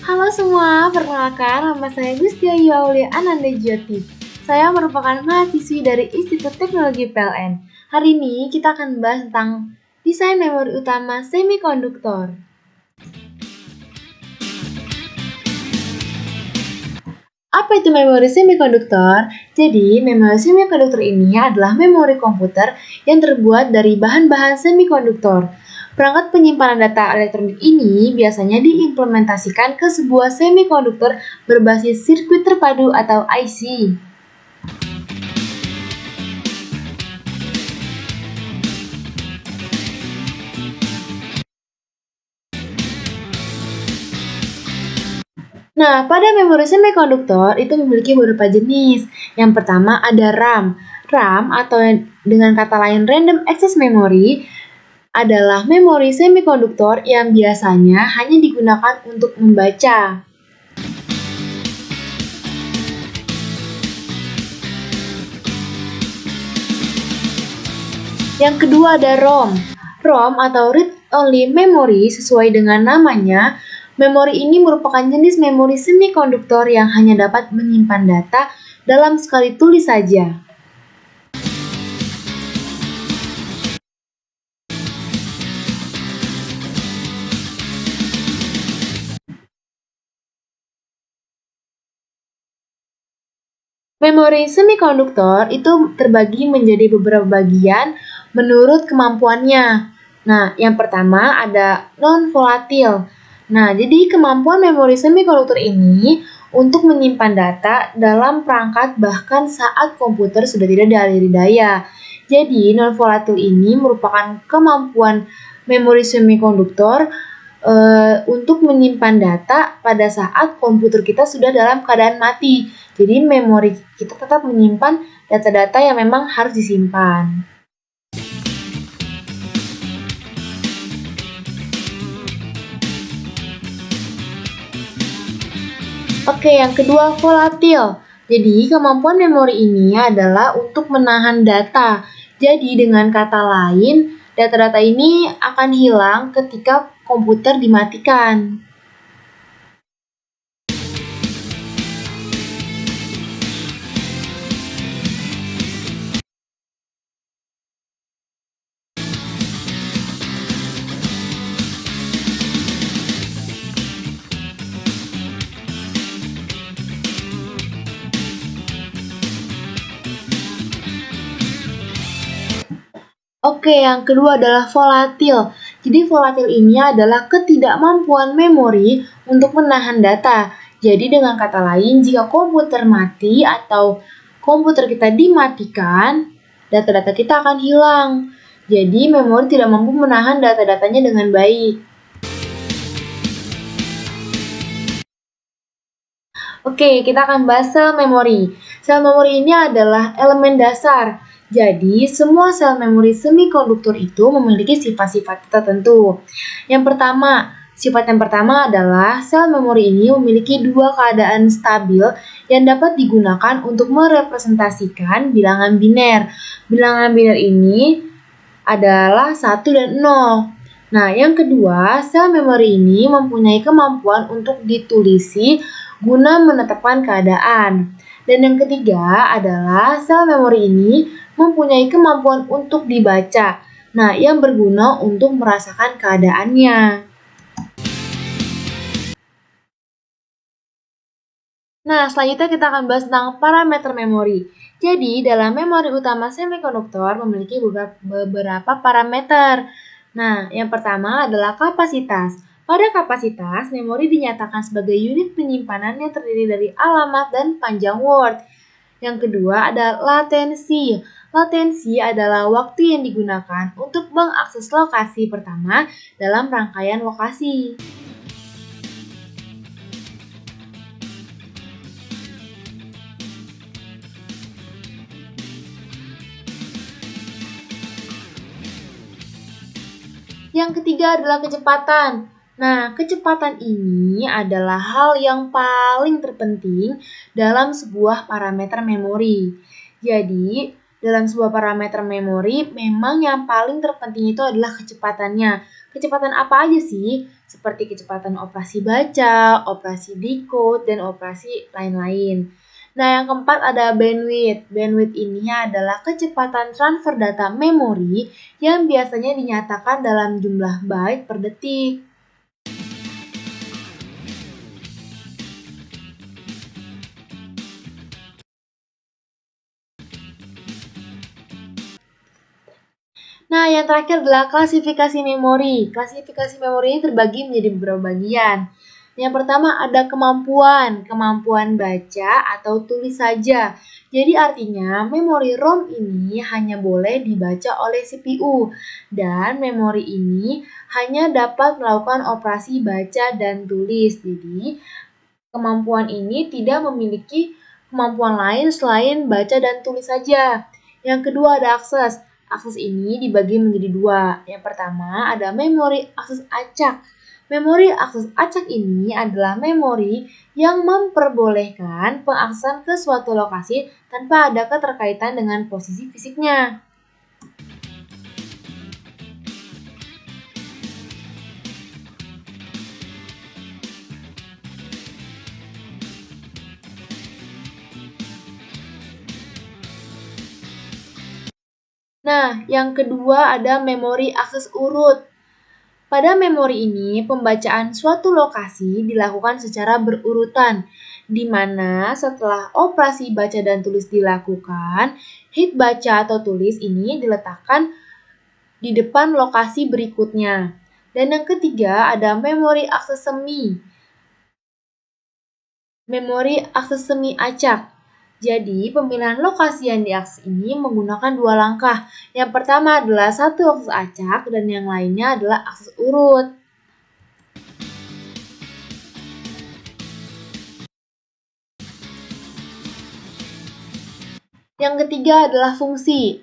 Halo semua, perkenalkan nama saya Gustia Yuaulia Ananda Jyoti. Saya merupakan mahasiswi dari Institut Teknologi PLN. Hari ini kita akan bahas tentang desain memori utama semikonduktor. Apa itu memori semikonduktor? Jadi, memori semikonduktor ini adalah memori komputer yang terbuat dari bahan-bahan semikonduktor. Perangkat penyimpanan data elektronik ini biasanya diimplementasikan ke sebuah semikonduktor berbasis sirkuit terpadu atau IC. Nah, pada memori semikonduktor itu memiliki beberapa jenis. Yang pertama ada RAM. RAM atau dengan kata lain Random Access Memory adalah memori semikonduktor yang biasanya hanya digunakan untuk membaca. Yang kedua ada ROM. ROM atau Read Only Memory sesuai dengan namanya, memori ini merupakan jenis memori semikonduktor yang hanya dapat menyimpan data dalam sekali tulis saja. Memori semikonduktor itu terbagi menjadi beberapa bagian menurut kemampuannya. Nah, yang pertama ada non-volatil. Nah, jadi kemampuan memori semikonduktor ini untuk menyimpan data dalam perangkat bahkan saat komputer sudah tidak dialiri daya. Jadi, non-volatil ini merupakan kemampuan memori semikonduktor untuk menyimpan data pada saat komputer kita sudah dalam keadaan mati. Jadi memori kita tetap menyimpan data-data yang memang harus disimpan. Oke, yang kedua volatil. Jadi kemampuan memori ini adalah untuk menahan data. Jadi dengan kata lain, data-data ini akan hilang ketika komputer dimatikan. Oke, yang kedua adalah volatil. Jadi volatil ini adalah ketidakmampuan memori untuk menahan data. Jadi dengan kata lain, jika komputer mati atau komputer kita dimatikan, data-data kita akan hilang. Jadi memori tidak mampu menahan data-datanya dengan baik. Oke, kita akan bahas sel memori. Sel memori ini adalah elemen dasar. Jadi, semua sel memori semikonduktor itu memiliki sifat-sifat tertentu. Sifat yang pertama adalah sel memori ini memiliki dua keadaan stabil yang dapat digunakan untuk merepresentasikan bilangan biner. Bilangan biner ini adalah 1 dan 0. Nah, yang kedua, sel memori ini mempunyai kemampuan untuk ditulisi guna menetapkan keadaan. Dan yang ketiga adalah sel memori ini mempunyai kemampuan untuk dibaca. Nah, yang berguna untuk merasakan keadaannya. Nah, selanjutnya kita akan bahas tentang parameter memori. Jadi, dalam memori utama semikonduktor memiliki beberapa parameter. Nah, yang pertama adalah kapasitas. Pada kapasitas, memori dinyatakan sebagai unit penyimpanan yang terdiri dari alamat dan panjang word. Yang kedua ada latensi. Latensi adalah waktu yang digunakan untuk mengakses lokasi pertama dalam rangkaian lokasi. Yang ketiga adalah kecepatan. Nah, kecepatan ini adalah hal yang paling terpenting dalam sebuah parameter memori. Jadi, dalam sebuah parameter memori, memang yang paling terpenting itu adalah kecepatannya. Kecepatan apa aja sih? Seperti kecepatan operasi baca, operasi decode, dan operasi lain-lain. Nah, yang keempat ada bandwidth. Bandwidth ini adalah kecepatan transfer data memori yang biasanya dinyatakan dalam jumlah byte per detik. Nah, yang terakhir adalah klasifikasi memori. Klasifikasi memori ini terbagi menjadi beberapa bagian. Yang pertama ada kemampuan baca atau tulis saja. Jadi artinya memori ROM ini hanya boleh dibaca oleh CPU dan memori ini hanya dapat melakukan operasi baca dan tulis. Jadi kemampuan ini tidak memiliki kemampuan lain selain baca dan tulis saja. Yang kedua ada akses. Akses ini dibagi menjadi dua. Yang pertama ada memori akses acak. Memori akses acak ini adalah memori yang memperbolehkan pengaksesan ke suatu lokasi tanpa ada keterkaitan dengan posisi fisiknya. Nah, yang kedua ada memori akses urut. Pada memori ini, pembacaan suatu lokasi dilakukan secara berurutan, di mana setelah operasi baca dan tulis dilakukan, hit baca atau tulis ini diletakkan di depan lokasi berikutnya. Dan yang ketiga ada memori akses semi. Memori akses semi acak. Jadi, pemilihan lokasi yang diakses ini menggunakan dua langkah. Yang pertama adalah satu akses acak dan yang lainnya adalah akses urut. Yang ketiga adalah fungsi.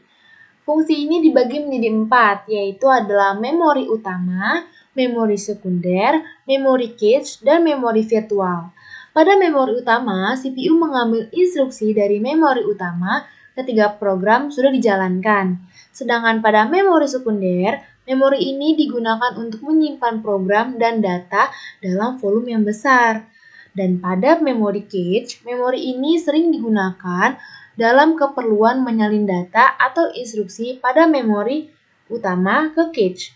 Fungsi ini dibagi menjadi 4, yaitu adalah memori utama, memori sekunder, memori cache, dan memori virtual. Pada memori utama, CPU mengambil instruksi dari memori utama ketika program sudah dijalankan. Sedangkan pada memori sekunder, memori ini digunakan untuk menyimpan program dan data dalam volume yang besar. Dan pada memori cache, memori ini sering digunakan dalam keperluan menyalin data atau instruksi pada memori utama ke cache.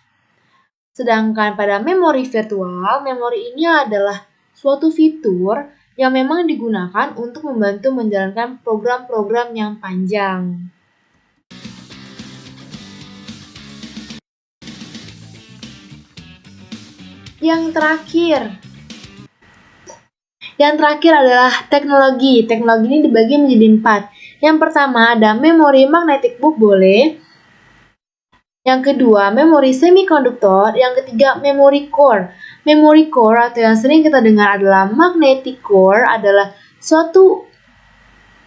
Sedangkan pada memori virtual, memori ini adalah suatu fitur yang memang digunakan untuk membantu menjalankan program-program yang panjang. Yang terakhir adalah teknologi. Teknologi ini dibagi menjadi 4. Yang pertama ada memori magnetic book boleh. Yang kedua, memori semikonduktor. Yang ketiga, memori core. Memori core atau yang sering kita dengar adalah magnetic core adalah suatu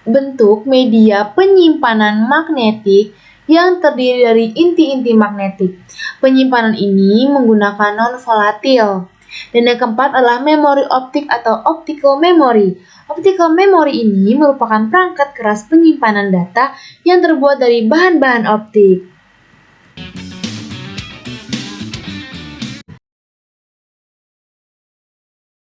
bentuk media penyimpanan magnetik yang terdiri dari inti-inti magnetik. Penyimpanan ini menggunakan non-volatil. Dan yang keempat adalah memori optik atau optical memory. Optical memory ini merupakan perangkat keras penyimpanan data yang terbuat dari bahan-bahan optik.